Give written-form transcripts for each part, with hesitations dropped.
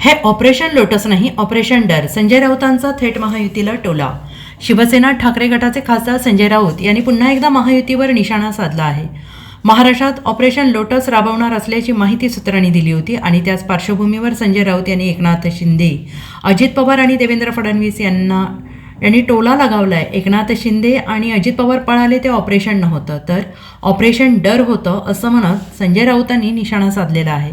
हे operation lotus नाही, operation डर. संजय राऊतांचा थेट महायुतीला टोला. शिवसेना ठाकरे गटाचे खासदार संजय राऊत यांनी पुन्हा एकदा महायुतीवर निशाणा साधला आहे. महाराष्ट्रात ऑपरेशन लोटस राबवणार असल्याची माहिती सूत्रांनी दिली होती आणि त्याच पार्श्वभूमीवर संजय राऊत यांनी एकनाथ शिंदे, अजित पवार आणि देवेंद्र फडणवीस यांनी टोला लगावलाय. एकनाथ शिंदे आणि अजित पवार पळाले ते ऑपरेशन नव्हतं तर ऑपरेशन डर होतं असं म्हणत संजय राऊतांनी निशाणा साधलेला आहे.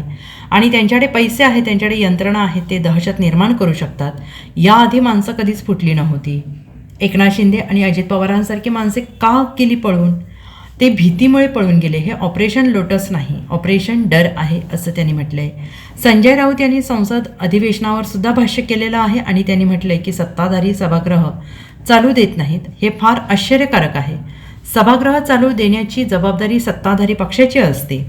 आणि त्यांच्याकडे पैसे आहेत, त्यांच्याकडे यंत्रणा आहेत, ते दहशत निर्माण करू शकतात. याआधी माणसं कधीच फुटली नव्हती. एकनाथ शिंदे आणि अजित पवारांसारखी माणसे का गेली पळून? ते भीतीमुळे पळून गेले. हे ऑपरेशन लोटस नाही, ऑपरेशन डर आहे असं त्यांनी म्हटलंय. संजय राऊत यांनी संसद अधिवेशनावर सुद्धा भाष्य केलेलं आहे आणि त्यांनी म्हटलंय की सत्ताधारी सभागृह चालू देत नाहीत. हे फार आश्चर्यकारक आहे. सभागृह चालू देण्याची जबाबदारी सत्ताधारी पक्षाची असते.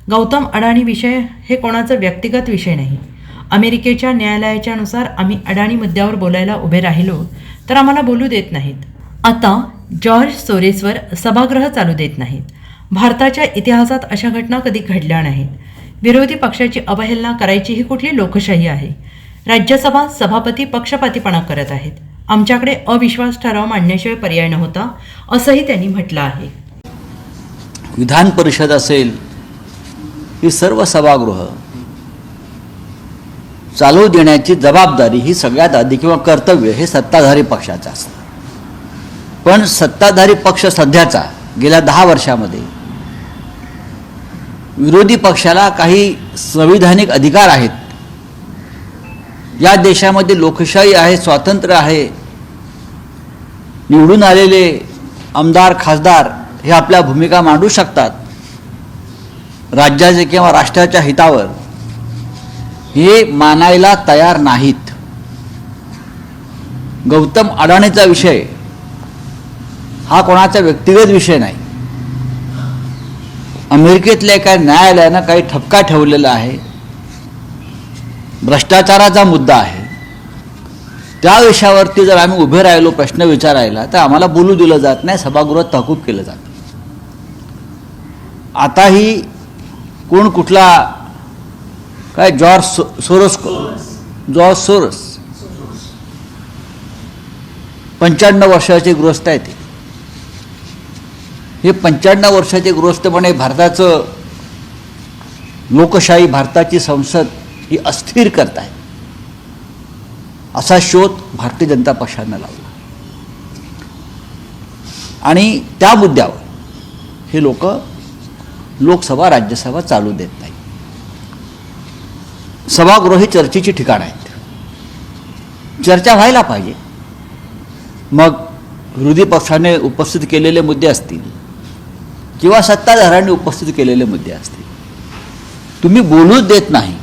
गौतम अडाणी विषय हे कोणाचा व्यक्तिगत विषय नाही. अमेरिकेच्या न्यायालयाच्या नुसार आम्ही अडाणी मुद्द्यावर बोलायला उभे राहिलो तर आम्हाला बोलू देत नाहीत. आता जॉर्ज सोरेसवर सभागृह चालू देत नाहीत. भारताच्या इतिहासात अशा घटना कधी घडल्या नाहीत. विरोधी पक्षाची अवहेलना करायची ही कुठली लोकशाही आहे? राज्यसभा सभापती पक्षपातीपणा करत आहेत. आमच्याकडे अविश्वास ठराव मांडण्याशिवाय पर्याय नव्हता असंही त्यांनी म्हटलं आहे. विधान परिषद असेल, ही सर्व सभागृह चालू देण्याची जबाबदारी ही सगळ्यात आधी किंवा कर्तव्य हे सत्ताधारी पक्षाचं असतं. पण सत्ताधारी पक्ष सध्याचा गेल्या 10 वर्षामध्ये विरोधी पक्षाला काही संविधानिक अधिकार आहेत. या देशामध्ये लोकशाही आहे, स्वातंत्र्य आहे. निवडून आलेले आमदार खासदार हे आपल्या भूमिका मांडू शकतात. राज्याचे किंवा राष्ट्राच्या हितावर हे मानायला तयार नाहीत. गौतम अडाणीचा विषय हा कोणाचा व्यक्तिगत विषय नाही. अमेरिकेतल्या एका न्यायालयानं काही ठपका ठेवलेला आहे. भ्रष्टाचाराचा मुद्दा आहे. त्या विषयावरती जर आम्ही उभे राहिलो प्रश्न विचारायला तर आम्हाला बोलू दिलं जात नाही, सभागृह तहकूब केलं जातं. आताही कोण कुठला काय जॉर्ज सोरोस 95 वर्षाचे गृहस्थ आहेत. हे 95 वर्षाचे गृहस्थपणे भारताचं लोकशाही, भारताची संसद ही अस्थिर करत आहे असा शोध भारतीय जनता पक्षानं लावला. आणि त्या मुद्द्यावर हे लोक लोकसभा राज्यसभा चालू देत नाही. सभागृह ही चर्चेची ठिकाणं आहेत. चर्चा व्हायला पाहिजे. मग विरोधी पक्षाने उपस्थित केलेले मुद्दे असतील किंवा सत्ताधाऱ्यांनी उपस्थित केलेले मुद्दे असतील, तुम्ही बोलूच देत नाही.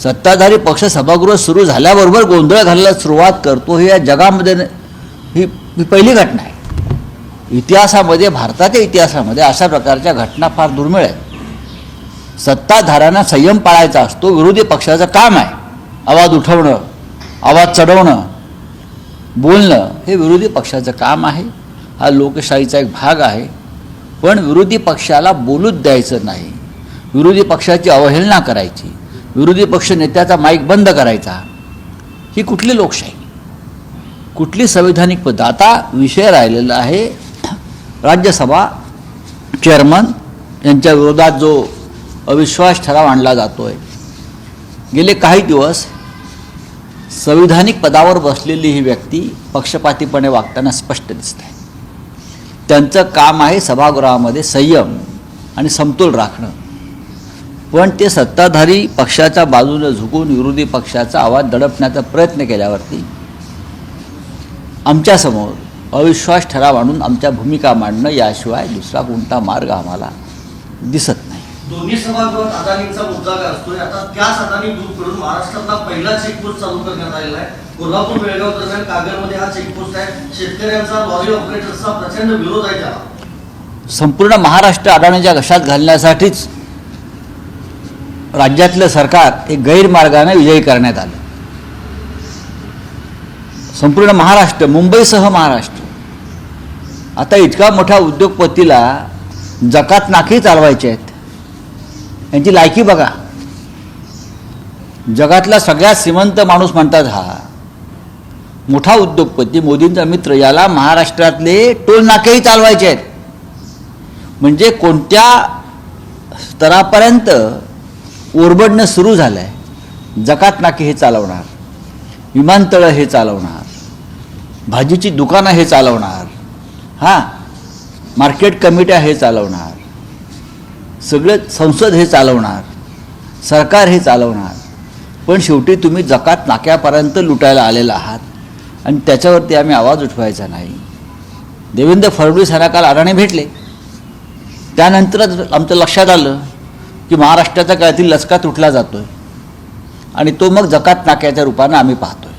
सत्ताधारी पक्ष सभागृह सुरू झाल्याबरोबर गोंधळ घालायला सुरुवात करतो. हे या जगामध्ये ही पहिली घटना आहे. इतिहासामध्ये, भारताच्या इतिहासामध्ये अशा प्रकारच्या घटना फार दुर्मिळ आहेत. सत्ताधाऱ्यांना संयम पाळायचा असतो. विरोधी पक्षाचं काम आहे आवाज उठवणं, आवाज चढवणं, बोलणं हे विरोधी पक्षाचं काम आहे. हा लोकशाहीचा एक भाग आहे. पण विरोधी पक्षाला बोलूच द्यायचं नाही. विरोधी पक्षाची अवहेलना करायची, विरोधी पक्ष नेत्याचा माईक बंद करायचा, ही कुठली लोकशाही, कुठली संविधानिक पद्धत? आता विषय राहिलेला आहे राज्यसभा चेअरमन यांच्या विरोधात जो अविश्वास ठराव आणला जातो आहे. गेले काही दिवस संविधानिक पदावर बसलेली ही व्यक्ती पक्षपातीपणे वागताना स्पष्ट दिसत आहे. त्यांचं काम आहे सभागृहामध्ये संयम आणि समतोल राखणं. पण ते सत्ताधारी पक्षाच्या बाजूने झुकून विरोधी पक्षाचा आवाज दडपण्याचा प्रयत्न केल्यावरती आमच्यासमोर अविश्वास ठराव आणून आमच्या भूमिका मांडणं याशिवाय दुसरा कोणता मार्ग आम्हाला दिसत नाही. दोन्ही सभागृहात अदानींचा मुद्दा काय असतोय? आता त्याच अदानी ग्रुप कडून महाराष्ट्रातला पहिला चेकपोस्ट चालू करण्यात आलेला आहे. कोल्हापूर बेळगाव दरम्यान कागलमध्ये हा चेकपोस्ट आहे. शेतकऱ्यांचा, लॉरी ऑपरेटर्सचा प्रचंड विरोध आहे त्याला. संपूर्ण महाराष्ट्र अडाणीच्या घशात घालण्यासाठीच राज्यातलं सरकार एक गैरमार्गाने विजयी करण्यात आलं. संपूर्ण महाराष्ट्र, मुंबईसह महाराष्ट्र. आता इतका मोठ्या उद्योगपतीला जकात नाके चालवायचे आहेत. यांची लायकी बघा. जगातला सगळ्यात श्रीमंत माणूस म्हणतात हा मोठा उद्योगपती मोदींचा मित्र, याला महाराष्ट्रातले टोल नाकेही चालवायचे आहेत. म्हणजे कोणत्या स्तरापर्यंत ओरबडणं सुरू झालं आहे. जकात नाके हे चालवणार, विमानतळं हे चालवणार, भाजीची दुकानं हे चालवणार, हां मार्केट कमिट्या हे चालवणार, सगळं संसद हे चालवणार, सरकार हे चालवणार. पण शेवटी तुम्ही जकात नाक्यापर्यंत लुटायला आलेला आहात आणि त्याच्यावरती आम्ही आवाज उठवायचा नाही. देवेंद्र फडणवीस यांना काल अडाणी भेटले. त्यानंतरच आमचं लक्षात आलं की महाराष्ट्राच्या काळातील लचका तुटला जातोय आणि तो मग जकात नाक्याच्या रूपानं आम्ही पाहतोय.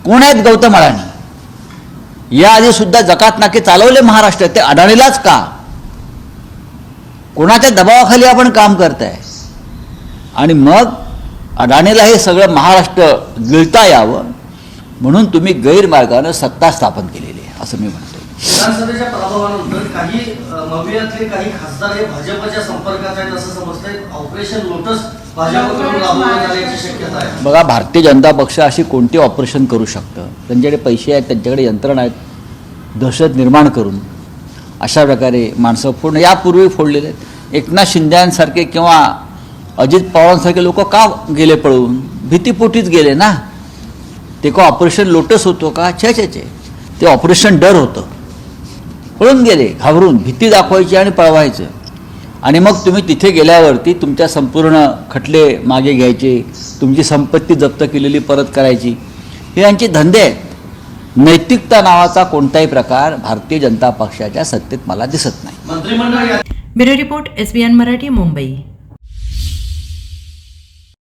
कोण आहेत गौतम अडाणी? याआधीसुद्धा जकात नाके चालवले महाराष्ट्रात, ते अडाणीलाच का? कोणाच्या दबावाखाली आपण काम करताय? आणि मग अडाणीला हे सगळं महाराष्ट्र गिळता यावं म्हणून तुम्ही गैरमार्गानं सत्ता स्थापन केलेली आहे असं मी म्हणतो. विधानसभेच्या पराभवानंतर काही मवियातले काही खासदार हे भाजपच्या संपर्कात आहेत असं समजतंय. ऑपरेशन लोटस भाजपकडून राबवण्यात आल्याची शक्यता आहे. बघा, भारतीय जनता पक्ष अशी कोणती ऑपरेशन करू शकतं? त्यांच्याकडे पैसे आहेत, त्यांच्याकडे यंत्रणा आहेत. दहशत निर्माण करून अशा प्रकारे माणसं फोडणं यापूर्वी फोडलेले आहेत. एकनाथ शिंदेसारखे किंवा अजित पवारांसारखे लोक का गेले पळून? भीतीपोटीच गेले ना. ते का ऑपरेशन लोटस होतो का? छे छे छे, ते ऑपरेशन डर होतं. पळून गेले घाबरून, भीती दाखवायची आणि पळवायचं. आणि मग तुम्ही तिथे गेल्यावरती तुमच्या संपूर्ण खटले मागे घ्यायचे, तुमची संपत्ती जप्त केलेली परत करायची, हे यांचे धंदे आहेत. नैतिकता नावाचा कोणताही प्रकार भारतीय जनता पक्षाच्या सत्तेत मला दिसत नाही. मंत्रिमंडळ bureau report SBN Marathi, Mumbai.